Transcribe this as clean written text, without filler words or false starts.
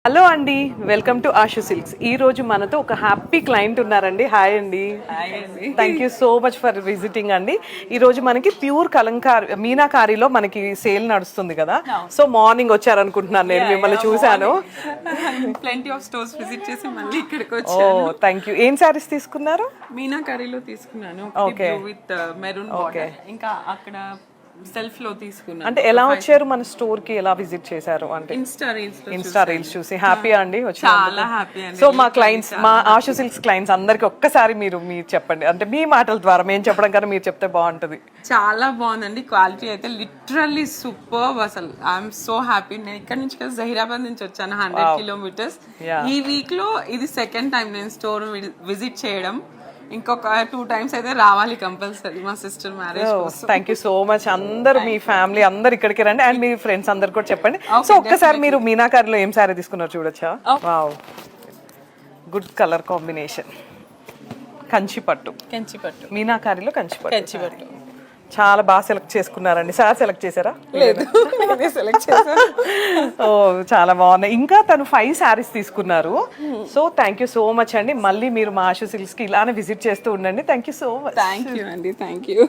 Hello అండి, welcome to Ashu silks. ఈ రోజు మనతో ఒక హ్యాపీ క్లయింట్ ఉన్నారండి. హాయ్ అండి. Thank you so much for visiting అండి. ఈ రోజు మనకి ప్యూర్ కలంకారీ మీనాకారీలో మనకి సేల్ నడుస్తుంది కదా, సో మార్నింగ్ వచ్చారనుకుంటున్నాను, నేను మిమ్మల్ని చూశాను. ప్లెంటీ ఆఫ్ స్టోర్స్ విజిట్ చేసి మళ్ళీ ఇక్కడికి వచ్చాను. ఓ థ్యాంక్ యూ. ఏం సారీస్ తీసుకున్నారు? మీనాకారీలో తీసుకున్నాను విత్ మెరూన్ బార్డర్. ఇంకా అక్కడ సెల్ఫ్ లో తీసుకున్నాను. అంటే ఎలా వచ్చారు మన స్టోర్ కి, ఎలా విజిట్ చేశారు? అంటే ఇన్స్టా రీల్స్ చూసి హ్యాపీ అండి వచ్చి. చాలా హ్యాపీ అండి. సో మా క్లయింట్స్, మా ఆషు సిల్క్స్ క్లయింట్స్ అందరికి ఒక్కసారి మీరు చెప్పండి, అంటే మీ మాటల ద్వారా మేము చెప్పడం కన్నా మీరు చెప్తే బాగుంటది. చాలా బాగుందండి, క్వాలిటీ అయితే లిటరల్లీ సూపర్. అసలు ఐఎమ్ సో హ్యాపీ. నేను ఇక్కడ నుంచి కదా జహీరాబాద్ నుంచి వచ్చాను, 100 kilometers. ఈ వీక్ లో ఇది సెకండ్ టైం నేను స్టోర్ విజిట్ చేయడం. ఇంకొక 2 times అయితే రావాలి కంపల్సరీ మా సిస్టర్ మ్యారేజ్ కోసం. Thank you so much. అందరు మీ ఫ్యామిలీ అందరు ఇక్కడికి రండి, అండ్ మీ ఫ్రెండ్స్ అందరు కూడా చెప్పండి. సో ఒక్కసారి మీరు మీనాకారిలో ఏం సారీ తీసుకున్నారు చూడొచ్చా? Wow, good colour combination. కంచిపట్టు మీనాకారిలో కంచిపట్టు చాలా బాగా సెలెక్ట్ చేసుకున్నారండి. సార్ సెలెక్ట్ చేశారా? లేదు, సెలెక్ట్ చేశాను. ఓ చాలా బాగున్నాయి. ఇంకా తను 5 sarees తీసుకున్నారు. So thank you so much అండి. మళ్ళీ మీరు మా ఆషు సిల్క్స్ కి ఇలానే విజిట్ చేస్తూ ఉండండి. Thank you so much. Thank you అండి, థ్యాంక్ యూ.